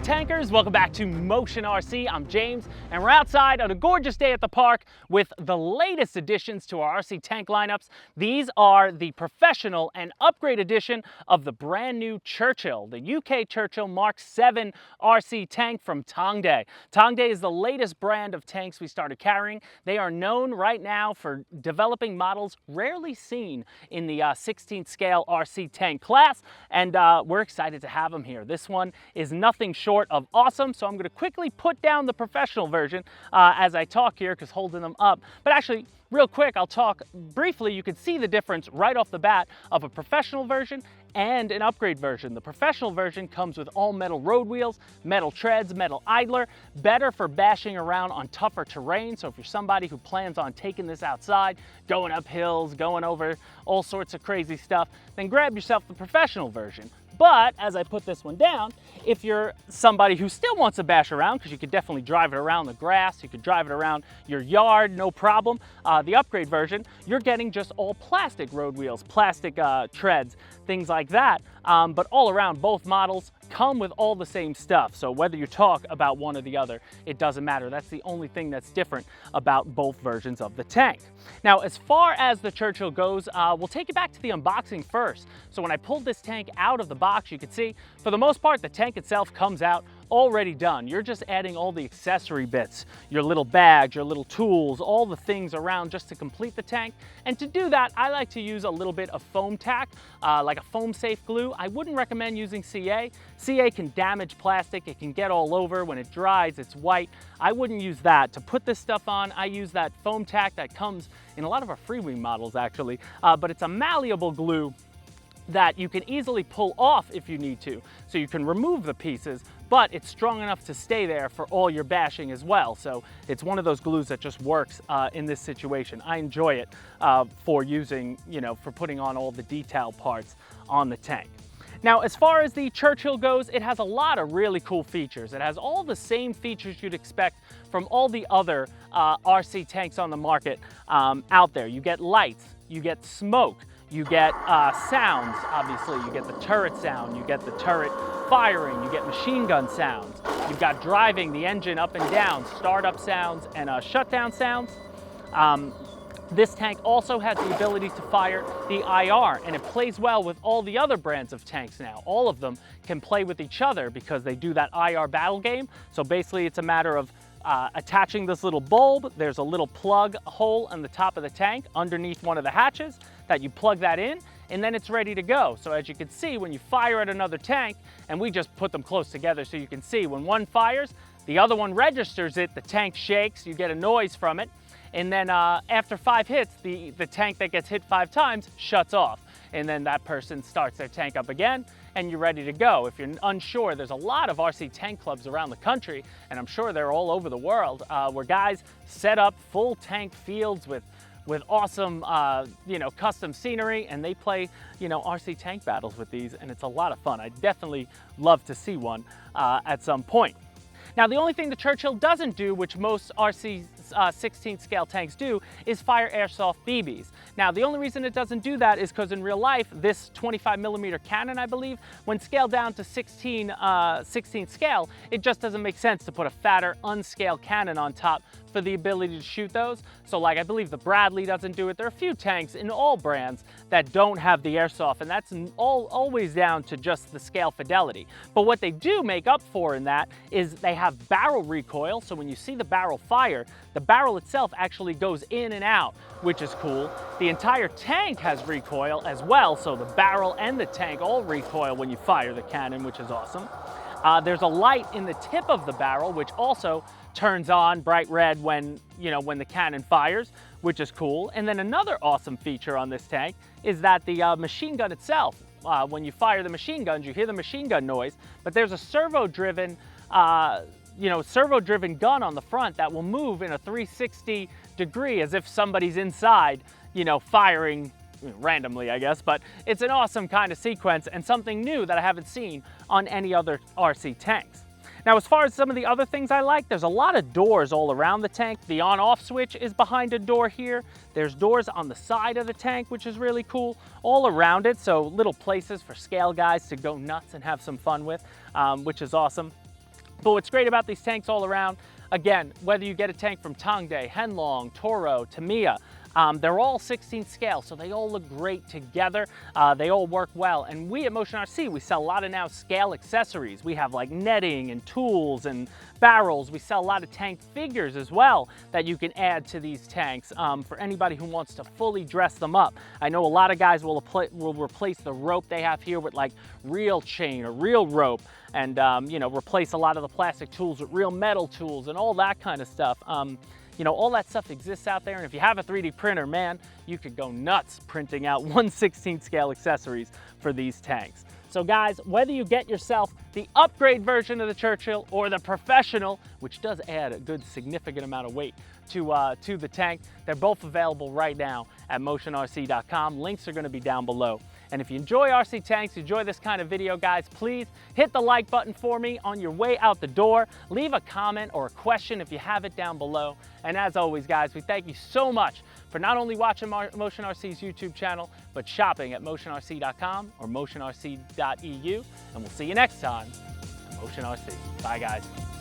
tankers, welcome back to Motion RC. I'm James, and we're outside on a gorgeous day at the park with the latest additions to our RC tank lineups. These are the professional and upgrade edition of the brand new Churchill, the UK Churchill Mark VII RC tank from Tongde. Tongde is the latest brand of tanks we started carrying. They are known right now for developing models rarely seen in the 16th scale RC tank class, and we're excited to have them here. This one is nothing short of awesome, so I'm going to quickly put down the professional version as I talk here, because holding them up. But actually, real quick, I'll talk briefly. You can see the difference right off the bat of a professional version and an upgrade version. The professional version comes with all metal road wheels, metal treads, metal idler, better for bashing around on tougher terrain. So if you're somebody who plans on taking this outside, going up hills, going over all sorts of crazy stuff, then grab yourself the professional version. But as I put this one down, if you're somebody who still wants to bash around, because you could definitely drive it around the grass, you could drive it around your yard, no problem. The upgrade version, you're getting just all plastic road wheels, plastic treads, things like that. But all around, both models come with all the same stuff. So whether you talk about one or the other, it doesn't matter. That's the only thing that's different about both versions of the tank. Now, as far as the Churchill goes, we'll take you back to the unboxing first. So when I pulled this tank out of the box, you can see, for the most part, the tank itself comes out already done. You're just adding all the accessory bits, your little bags, your little tools, all the things around just to complete the tank. And to do that, I like to use a little bit of foam tack, like a foam safe glue. I wouldn't recommend using CA. CA can damage plastic. It can get all over. When it dries, it's white. I wouldn't use that. To put this stuff on, I use that foam tack that comes in a lot of our freewing models, actually, but it's a malleable glue that you can easily pull off if you need to. So you can remove the pieces, but it's strong enough to stay there for all your bashing as well. So it's one of those glues that just works in this situation. I enjoy it for using, for putting on all the detail parts on the tank. Now, as far as the Churchill goes, it has a lot of really cool features. It has all the same features you'd expect from all the other RC tanks on the market out there. You get lights, you get smoke, you get sounds, obviously. You get the turret sound, you get the turret firing, you get machine gun sounds. You've got driving the engine up and down, startup sounds and shutdown sounds. This tank also has the ability to fire the IR, and it plays well with all the other brands of tanks now. All of them can play with each other because they do that IR battle game. So basically it's a matter of attaching this little bulb. There's a little plug hole in the top of the tank underneath one of the hatches that you plug that in, and then it's ready to go. So as you can see, when you fire at another tank, and we just put them close together so you can see, when one fires, the other one registers it, the tank shakes, you get a noise from it, and then after 5 hits, the tank that gets hit 5 times shuts off. And then that person starts their tank up again, and you're ready to go. If you're unsure, there's a lot of RC tank clubs around the country, and I'm sure they're all over the world, where guys set up full tank fields with awesome, custom scenery, and they play, RC tank battles with these, and it's a lot of fun. I'd definitely love to see one at some point. Now, the only thing the Churchill doesn't do, which most RC 16th scale tanks do, is fire airsoft BBs. Now, the only reason it doesn't do that is because in real life, this 25mm cannon, I believe, when scaled down to 16th scale, it just doesn't make sense to put a fatter, unscaled cannon on top for the ability to shoot those. So like, I believe the Bradley doesn't do it. There are a few tanks in all brands that don't have the airsoft, and that's always down to just the scale fidelity. But what they do make up for in that is they have barrel recoil. So when you see the barrel fire, the barrel itself actually goes in and out, which is cool. The entire tank has recoil as well, so the barrel and the tank all recoil when you fire the cannon, which is awesome. There's a light in the tip of the barrel, which also turns on bright red when the cannon fires, which is cool. And then another awesome feature on this tank is that the machine gun itself, when you fire the machine guns, you hear the machine gun noise, but there's a servo-driven gun on the front that will move in a 360 degree as if somebody's inside, firing randomly, I guess, but it's an awesome kind of sequence and something new that I haven't seen on any other RC tanks. Now, as far as some of the other things I like, there's a lot of doors all around the tank. The on-off switch is behind a door here. There's doors on the side of the tank, which is really cool, all around it. So little places for scale guys to go nuts and have some fun with, which is awesome. But what's great about these tanks all around, again, whether you get a tank from Tongde, Henlong, Toro, Tamiya, they're all 16 scale, so they all look great together. They all work well. And we at Motion RC, we sell a lot of now scale accessories. We have like netting and tools and barrels. We sell a lot of tank figures as well that you can add to these tanks for anybody who wants to fully dress them up. I know a lot of guys will replace the rope they have here with like real chain or real rope, and you know, replace a lot of the plastic tools with real metal tools and all that kind of stuff. You know, all that stuff exists out there, and if you have a 3D printer, man, you could go nuts printing out 1/16 scale accessories for these tanks. So guys, whether you get yourself the upgrade version of the Churchill or the professional, which does add a good significant amount of weight to the tank, they're both available right now at motionrc.com. Links are gonna be down below. And if you enjoy RC tanks, enjoy this kind of video, guys, please hit the like button for me on your way out the door. Leave a comment or a question if you have it down below. And as always, guys, we thank you so much for not only watching Motion RC's YouTube channel, but shopping at motionrc.com or motionrc.eu. And we'll see you next time on Motion RC. Bye, guys.